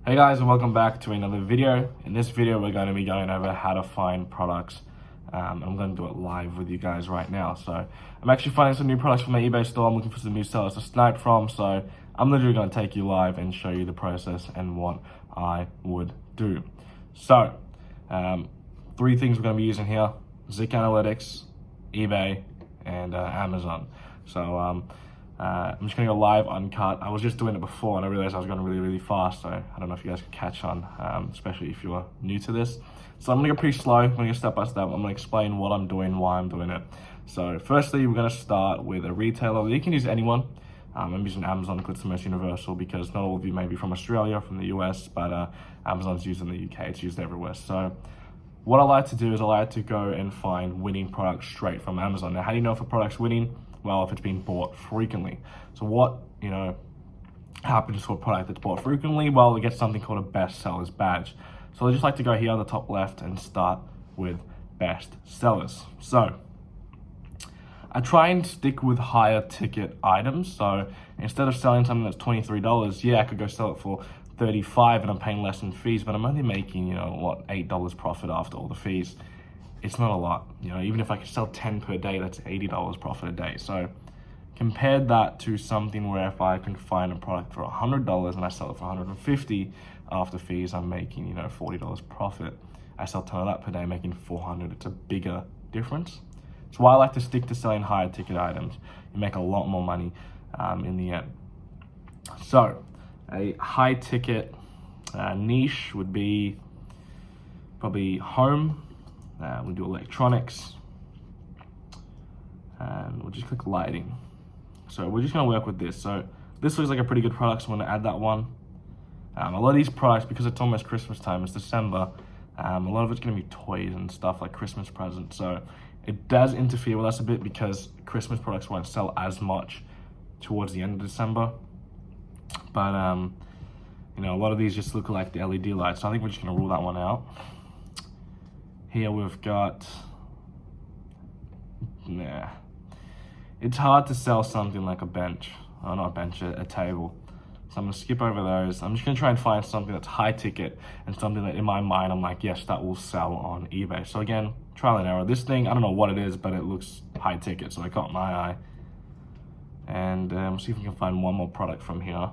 Hey guys, and welcome back to another video. In this video, we're going to be going over how to find products. I'm going to do it live with you guys right now. So I'm actually finding some new products from my eBay store. I'm looking for some new sellers to snipe from. So I'm literally going to take you live and show you the process and what I would do. So three things we're going to be using here: Zik Analytics, eBay, and Amazon. So I'm just gonna go live uncut. I was just doing it before and I realized I was going really fast, so I don't know if you guys could catch on, especially if you're new to this. So I'm gonna go pretty slow. I'm gonna go step by step. I'm gonna explain what I'm doing, why I'm doing it. So firstly, we're gonna start with a retailer. You can use anyone. I'm using Amazon because it's the most universal, because not all of you may be from Australia, from the US, but Amazon's used in the UK, it's used everywhere. So what I like to do is I like to go and find winning products straight from Amazon. Now, how do you know if a product's winning? Well, if it's being bought frequently. So what, happens to a product that's bought frequently? Well, it gets something called a best sellers badge. So I just like to go here on the top left and start with best sellers. So I try and stick with higher ticket items. So instead of selling something that's $23, yeah, I could go sell it for $35 and I'm paying less in fees, but I'm only making, $8 profit after all the fees. It's not a lot, even if I could sell 10 per day, that's $80 profit a day. So compare that to something where if I can find a product for $100 and I sell it for $150 after fees, I'm making, $40 profit. I sell 10 of that per day, making $400. It's a bigger difference. That's why I like to stick to selling higher ticket items. You make a lot more money in the end. So a high ticket niche would be probably home. We'll do electronics, and we'll just click lighting. So we're just gonna work with this. So this looks like a pretty good product, so I'm gonna add that one. A lot of these products, because it's almost Christmas time, it's December, a lot of it's gonna be toys and stuff like Christmas presents. So it does interfere with us a bit because Christmas products won't sell as much towards the end of December. But a lot of these just look like the LED lights. So I think we're just gonna rule that one out. Here we've got, it's hard to sell something like a bench, or not a bench, a table. So I'm gonna skip over those. I'm just gonna try and find something that's high ticket and something that in my mind, I'm like, yes, that will sell on eBay. So again, trial and error. This thing, I don't know what it is, but it looks high ticket, so it caught my eye. And see if we can find one more product from here.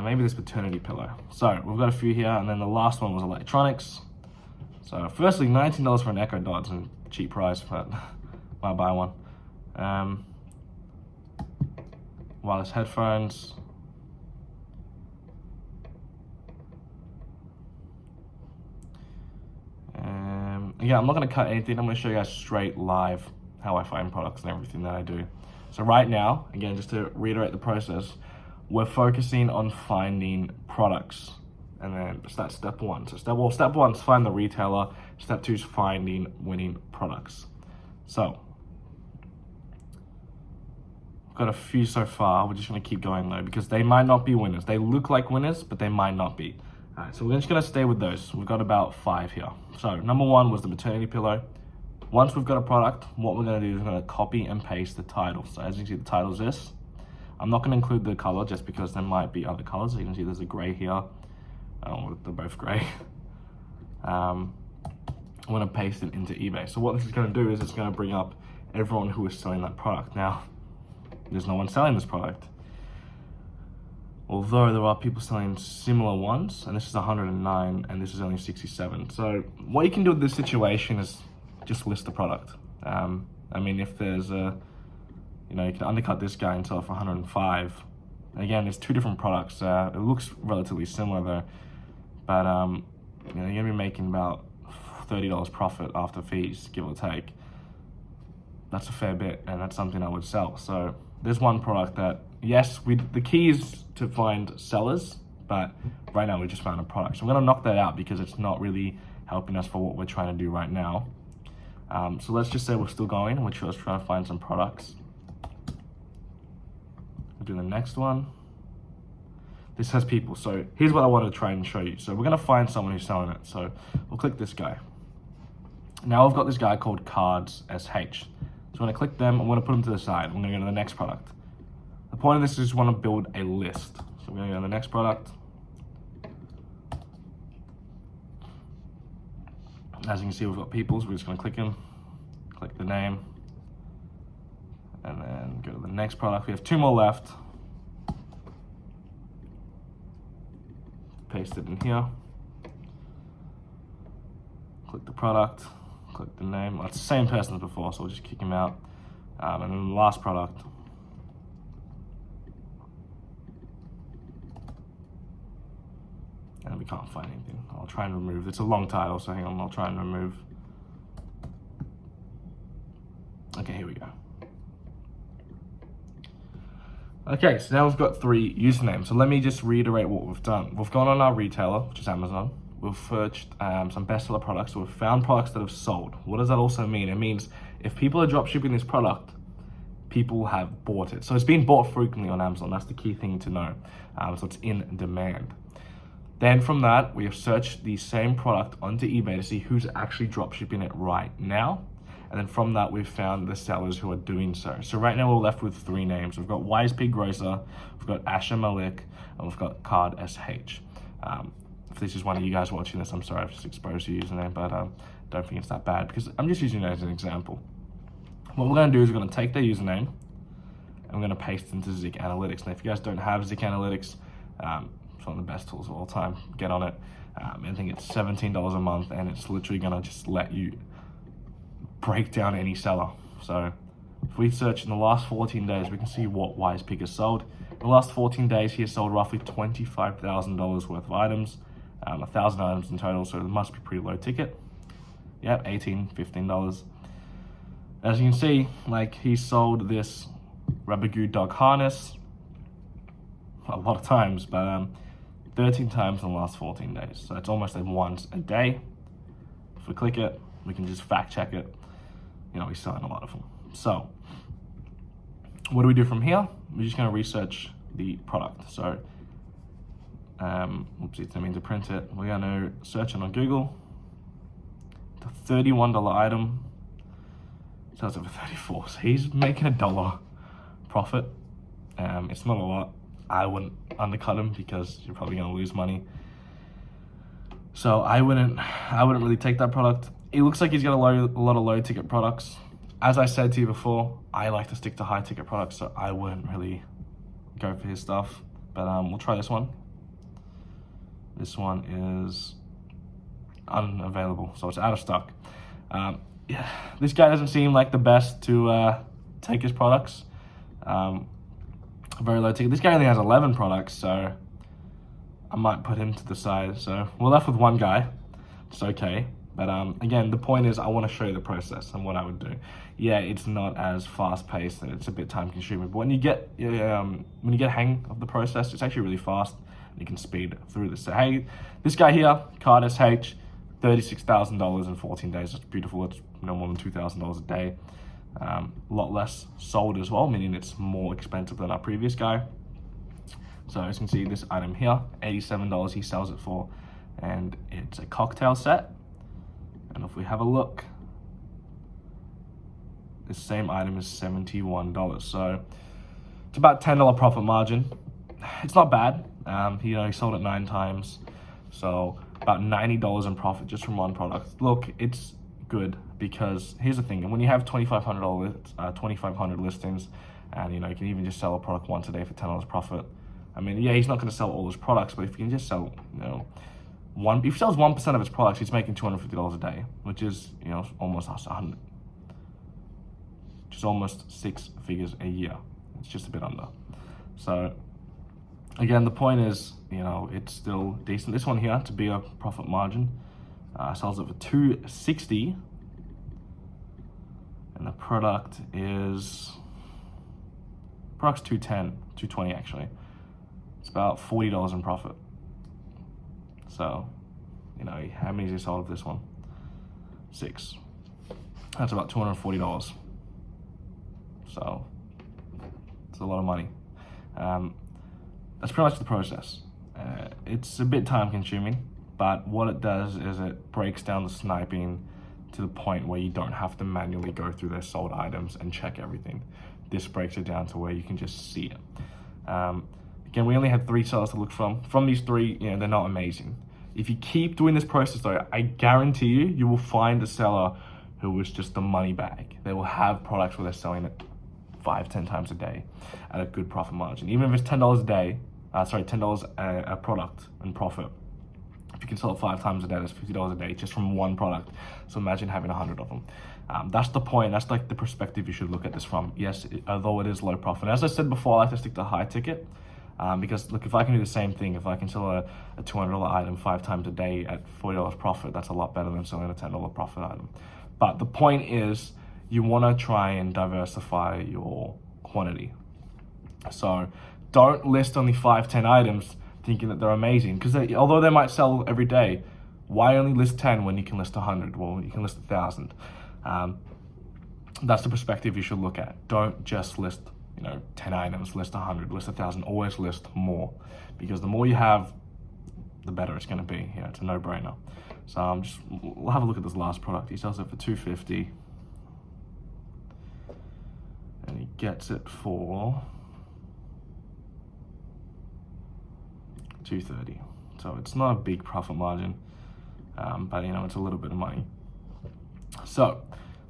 Maybe this maternity pillow. So we've got a few here, and then the last one was electronics. So firstly, $19 for an Echo Dot. It's a cheap price, but might buy one. Wireless headphones. Again, I'm not gonna cut anything. I'm gonna show you guys straight live how I find products and everything that I do. So right now, again, just to reiterate the process, we're focusing on finding products, and then that's step one. So step one is find the retailer. Step two is finding winning products. So we've got a few so far. We're just gonna keep going though, because they might not be winners. They look like winners, but they might not be. All right, so we're just gonna stay with those. We've got about 5 here. So number one was the maternity pillow. Once we've got a product, what we're gonna do is we're gonna copy and paste the title. So as you can see, the title is this. I'm not going to include the color just because there might be other colors. So you can see there's a gray here. They're both gray. I'm going to paste it into eBay. So what this is going to do is it's going to bring up everyone who is selling that product. Now, there's no one selling this product. Although there are people selling similar ones, and this is 109 and this is only 67. So what you can do with this situation is just list the product. If there's a you can undercut this guy and sell it for 105. Again, there's two different products. It looks relatively similar though, but you're gonna be making about $30 profit after fees, give or take. That's a fair bit, and that's something I would sell. So there's one product that, yes, the key is to find sellers, but right now we just found a product. So I'm gonna knock that out because it's not really helping us for what we're trying to do right now. So let's just say we're still going, and we're just trying to find some products. Do the next one. This has people. So here's what I want to try and show you. So we're going to find someone who's selling it. So we'll click this guy. Now I've got this guy called Cards SH. So I'm going to click them. I'm going to put them to the side. I'm going to go to the next product. The point of this is just want to build a list. So we're gonna go to the next product. As you can see, we've got Peoples. We're just gonna click him, click the name, and then go to the next product. We have 2 more left. Paste it in here. Click the product, click the name. Well, it's the same person as before, so we'll just kick him out. And then the last product. And we can't find anything. I'll try and remove. It's a long title, so hang on, I'll try and remove. Okay, here we go. Okay, so now we've got 3 usernames. So let me just reiterate what we've done. We've gone on our retailer, which is Amazon. We've searched some bestseller products. So we've found products that have sold. What does that also mean? It means if people are drop shipping this product, people have bought it. So it's been bought frequently on Amazon. That's the key thing to know. So it's in demand. Then from that, we have searched the same product onto eBay to see who's actually drop shipping it right now. And then from that, we've found the sellers who are doing so. So right now we're left with 3 names. We've got Wise Pig Grocer, we've got Asher Malik, and we've got Card SH. If this is one of you guys watching this, I'm sorry I've just exposed your username, but don't think it's that bad because I'm just using it as an example. What we're gonna do is we're gonna take their username and we're gonna paste it into Zik Analytics. Now, if you guys don't have Zik Analytics, it's one of the best tools of all time. Get on it. I think it's $17 a month, and it's literally gonna just let you break down any seller. So if we search in the last 14 days, we can see what Wise Pig has sold. In the last 14 days, he has sold roughly $25,000 worth of items, 1,000 items in total, so it must be pretty low ticket. Yep, $18, $15. As you can see, like, he sold this Rabagoo dog harness a lot of times, but 13 times in the last 14 days. So it's almost like once a day. If we click it, we can just fact check it. You know, he's selling a lot of them. So what do we do from here? We're just gonna research the product. So, oops, it's mean to print it. We're gonna search it on Google. The $31 item sells it for $34. So he's making $1 profit. It's not a lot. I wouldn't undercut him because you're probably gonna lose money. So I wouldn't really take that product. It looks like he's got a lot of low ticket products. As I said to you before, I like to stick to high ticket products, so I wouldn't really go for his stuff. But we'll try this one. This one is unavailable, so it's out of stock. Yeah, this guy doesn't seem like the best to take his products. Very low ticket. This guy only has 11 products, so I might put him to the side. So we're left with 1 guy. It's okay. But again, the point is I want to show you the process and what I would do. Yeah, it's not as fast paced and it's a bit time consuming. But when you get hang of the process, it's actually really fast. And you can speed through this. So hey, this guy here, Card SH, $36,000 in 14 days. That's beautiful. It's no more than $2,000 a day. A lot less sold as well, meaning it's more expensive than our previous guy. So as you can see, this item here, $87 he sells it for, and it's a cocktail set. And if we have a look, this same item is $71. So it's about $10 profit margin. It's not bad. He sold it 9 times. So about $90 in profit just from 1 product. Look, it's good because here's the thing. When you have 2,500 listings, and you can even just sell a product once a day for $10 profit. I mean, yeah, he's not going to sell all his products, but if you can just sell, if he sells 1% of his products, he's making $250 a day, which is, almost 100, which is almost 6 figures a year. It's just a bit under. So again, the point is, it's still decent. This one here, to be a profit margin, sells it for $260, and the product's $210, $220 actually. It's about $40 in profit. So, how many has he sold of this one? 6. That's about $240. So, it's a lot of money. That's pretty much the process. It's a bit time consuming, but what it does is it breaks down the sniping to the point where you don't have to manually go through their sold items and check everything. This breaks it down to where you can just see it. Again, we only had 3 sellers to look from. From these 3, you know, they're not amazing. If you keep doing this process though, I guarantee you will find a seller who is just a money bag. They will have products where they're selling it 5-10 times a day at a good profit margin. Even if it's $10 a day, $10 a product and profit. If you can sell it 5 times a day, that's $50 a day just from one product. So imagine having 100 of them. That's the point. That's like the perspective you should look at this from. Yes, although it is low profit. As I said before, I like to stick to high ticket. Because look, if I can do the same thing, if I can sell a $200 item 5 times a day at $40 profit, that's a lot better than selling a $10 profit item. But the point is, you want to try and diversify your quantity. So don't list only 5-10 items thinking that they're amazing, because although they might sell every day, why only list 10 when you can list 100? Well, you can list 1,000. That's the perspective you should look at. Don't just list 10 items, list 100, list 1,000, always list more, because the more you have, the better it's going to be. It's a no-brainer. So we'll have a look at this last product. He sells it for $250, and he gets it for $230. So it's not a big profit margin, but it's a little bit of money. So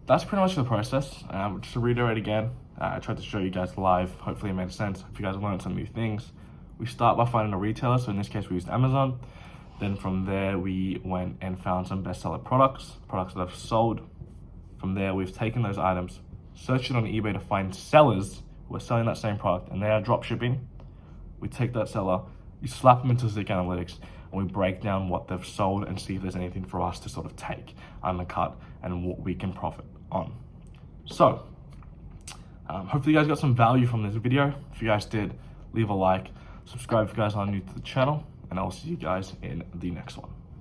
that's pretty much the process. Just to reiterate again, I tried to show you guys live. Hopefully it made sense. If you guys learned some new things, we start by finding a retailer. So in this case, we used Amazon. Then from there, we went and found some bestseller products that have sold. From there, we've taken those items, searched it on eBay to find sellers who are selling that same product, and they are drop shipping. We take that seller, you slap them into Zik Analytics, and we break down what they've sold and see if there's anything for us to sort of take, undercut, and what we can profit on. So, hopefully you guys got some value from this video. If you guys did, leave a like, subscribe if you guys are new to the channel, and I'll see you guys in the next one.